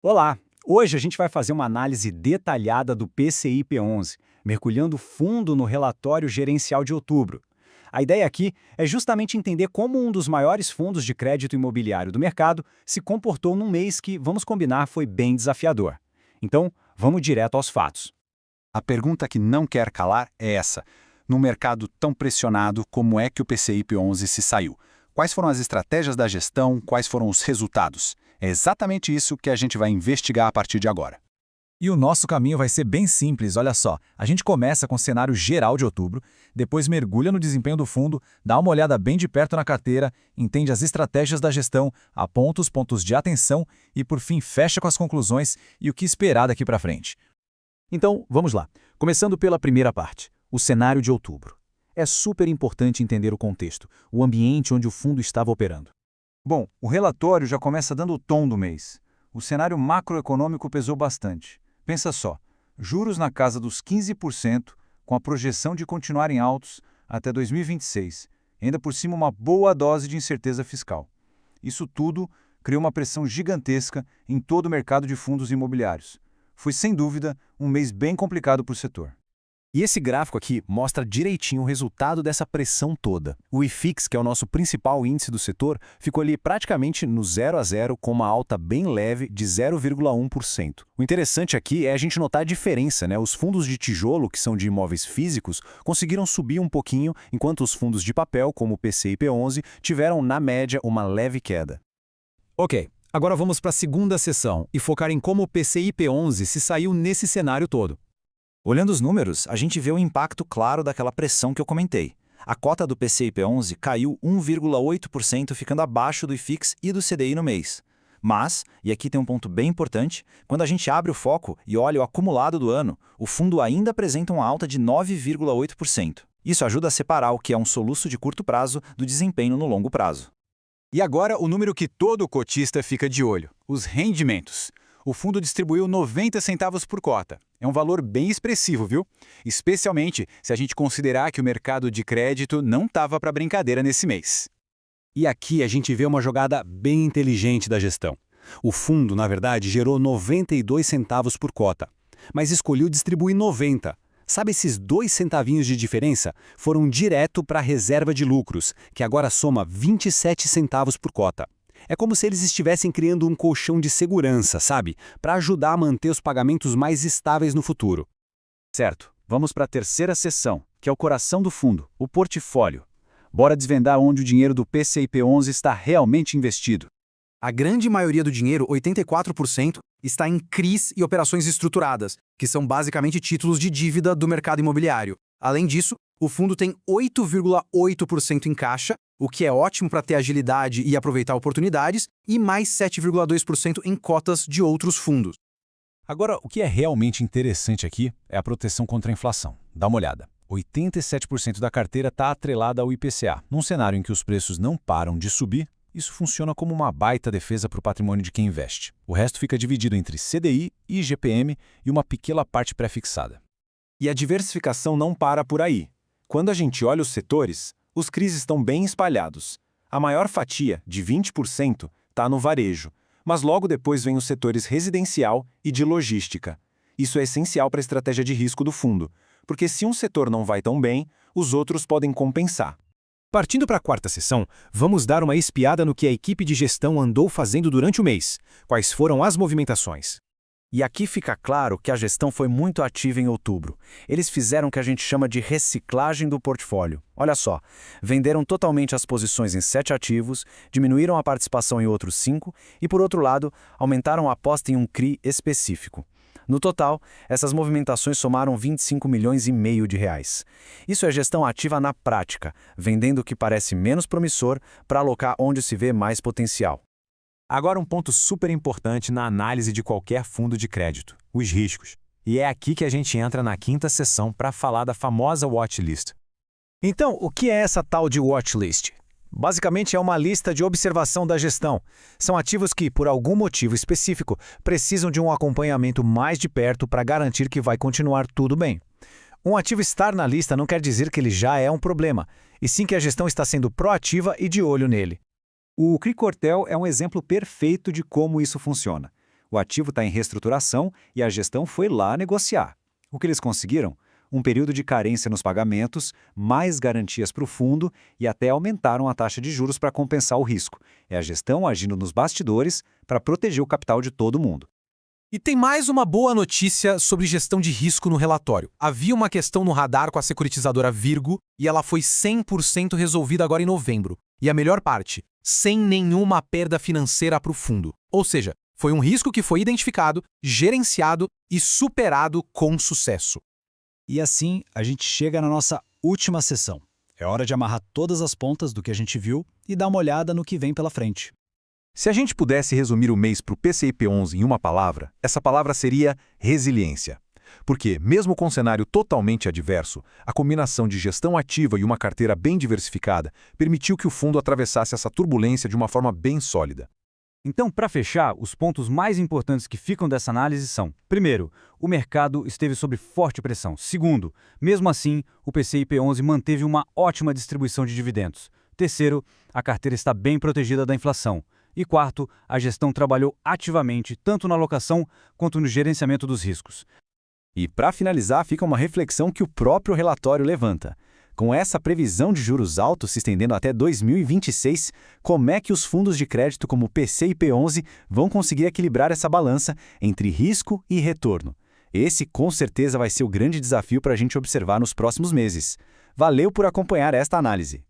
Olá! Hoje a gente vai fazer uma análise detalhada do PCI-P11, mergulhando fundo no relatório gerencial de outubro. A ideia aqui é justamente entender como um dos maiores fundos de crédito imobiliário do mercado se comportou num mês que, vamos combinar, foi bem desafiador. Então, vamos direto aos fatos. A pergunta que não quer calar é essa. Num mercado tão pressionado, como é que o PCI-P11 se saiu? Quais foram as estratégias da gestão? Quais foram os resultados? É exatamente isso que a gente vai investigar a partir de agora. E o nosso caminho vai ser bem simples, olha só. A gente começa com o cenário geral de outubro, depois mergulha no desempenho do fundo, dá uma olhada bem de perto na carteira, entende as estratégias da gestão, aponta os pontos de atenção e, por fim, fecha com as conclusões e o que esperar daqui para frente. Então, vamos lá. Começando pela primeira parte, o cenário de outubro. É super importante entender o contexto, o ambiente onde o fundo estava operando. Bom, o relatório já começa dando o tom do mês. O cenário macroeconômico pesou bastante. Pensa só, juros na casa dos 15%, com a projeção de continuarem altos até 2026. Ainda por cima uma boa dose de incerteza fiscal. Isso tudo criou uma pressão gigantesca em todo o mercado de fundos imobiliários. Foi, sem dúvida, um mês bem complicado para o setor. E esse gráfico aqui mostra direitinho o resultado dessa pressão toda. O IFIX, que é o nosso principal índice do setor, ficou ali praticamente no 0 a 0 com uma alta bem leve de 0,1%. O interessante aqui é a gente notar a diferença, né? Os fundos de tijolo, que são de imóveis físicos, conseguiram subir um pouquinho, enquanto os fundos de papel, como o PCI-P11, tiveram, na média, uma leve queda. Ok, agora vamos para a segunda sessão e focar em como o PCI-P11 se saiu nesse cenário todo. Olhando os números, a gente vê o impacto claro daquela pressão que eu comentei. A cota do PCI-P11 caiu 1,8%, ficando abaixo do IFIX e do CDI no mês. Mas, e aqui tem um ponto bem importante, quando a gente abre o foco e olha o acumulado do ano, o fundo ainda apresenta uma alta de 9,8%. Isso ajuda a separar o que é um soluço de curto prazo do desempenho no longo prazo. E agora o número que todo cotista fica de olho, os rendimentos. O fundo distribuiu 90 centavos por cota. É um valor bem expressivo, viu? Especialmente se a gente considerar que o mercado de crédito não estava para brincadeira nesse mês. E aqui a gente vê uma jogada bem inteligente da gestão. O fundo, na verdade, gerou 92 centavos por cota, mas escolheu distribuir 90. Sabe, esses 2 centavinhos de diferença foram direto para a reserva de lucros, que agora soma 27 centavos por cota. É como se eles estivessem criando um colchão de segurança, sabe? Para ajudar a manter os pagamentos mais estáveis no futuro. Certo, vamos para a terceira seção, que é o coração do fundo, o portfólio. Bora desvendar onde o dinheiro do PCI-P11 está realmente investido. A grande maioria do dinheiro, 84%, está em CRIs e operações estruturadas, que são basicamente títulos de dívida do mercado imobiliário. Além disso, o fundo tem 8,8% em caixa, o que é ótimo para ter agilidade e aproveitar oportunidades, e mais 7,2% em cotas de outros fundos. Agora, o que é realmente interessante aqui é a proteção contra a inflação. Dá uma olhada. 87% da carteira está atrelada ao IPCA. Num cenário em que os preços não param de subir, isso funciona como uma baita defesa para o patrimônio de quem investe. O resto fica dividido entre CDI, IGPM e uma pequena parte pré-fixada. E a diversificação não para por aí. Quando a gente olha os setores, os CRIs estão bem espalhados. A maior fatia, de 20%, está no varejo, mas logo depois vem os setores residencial e de logística. Isso é essencial para a estratégia de risco do fundo, porque se um setor não vai tão bem, os outros podem compensar. Partindo para a quarta sessão, vamos dar uma espiada no que a equipe de gestão andou fazendo durante o mês. Quais foram as movimentações? E aqui fica claro que a gestão foi muito ativa em outubro. Eles fizeram o que a gente chama de reciclagem do portfólio. Olha só, venderam totalmente as posições em 7 ativos, diminuíram a participação em outros 5 e, por outro lado, aumentaram a aposta em um CRI específico. No total, essas movimentações somaram 25 milhões e meio de reais. Isso é gestão ativa na prática, vendendo o que parece menos promissor para alocar onde se vê mais potencial. Agora um ponto super importante na análise de qualquer fundo de crédito, os riscos. E é aqui que a gente entra na quinta sessão para falar da famosa watchlist. Então, o que é essa tal de watchlist? Basicamente é uma lista de observação da gestão. São ativos que, por algum motivo específico, precisam de um acompanhamento mais de perto para garantir que vai continuar tudo bem. Um ativo estar na lista não quer dizer que ele já é um problema, e sim que a gestão está sendo proativa e de olho nele. O CRI Cortel é um exemplo perfeito de como isso funciona. O ativo está em reestruturação e a gestão foi lá negociar. O que eles conseguiram? Um período de carência nos pagamentos, mais garantias para o fundo e até aumentaram a taxa de juros para compensar o risco. É a gestão agindo nos bastidores para proteger o capital de todo mundo. E tem mais uma boa notícia sobre gestão de risco no relatório. Havia uma questão no radar com a securitizadora Virgo e ela foi 100% resolvida agora em novembro. E a melhor parte, sem nenhuma perda financeira para o fundo. Ou seja, foi um risco que foi identificado, gerenciado e superado com sucesso. E assim, a gente chega na nossa última sessão. É hora de amarrar todas as pontas do que a gente viu e dar uma olhada no que vem pela frente. Se a gente pudesse resumir o mês para o PCIP11 em uma palavra, essa palavra seria resiliência. Porque, mesmo com um cenário totalmente adverso, a combinação de gestão ativa e uma carteira bem diversificada permitiu que o fundo atravessasse essa turbulência de uma forma bem sólida. Então, para fechar, os pontos mais importantes que ficam dessa análise são: primeiro, o mercado esteve sob forte pressão. Segundo, mesmo assim, o PCIP11 manteve uma ótima distribuição de dividendos. Terceiro, a carteira está bem protegida da inflação. E quarto, a gestão trabalhou ativamente tanto na alocação quanto no gerenciamento dos riscos. E para finalizar, fica uma reflexão que o próprio relatório levanta. Com essa previsão de juros altos se estendendo até 2026, como é que os fundos de crédito como o PCIP11 vão conseguir equilibrar essa balança entre risco e retorno? Esse, com certeza, vai ser o grande desafio para a gente observar nos próximos meses. Valeu por acompanhar esta análise.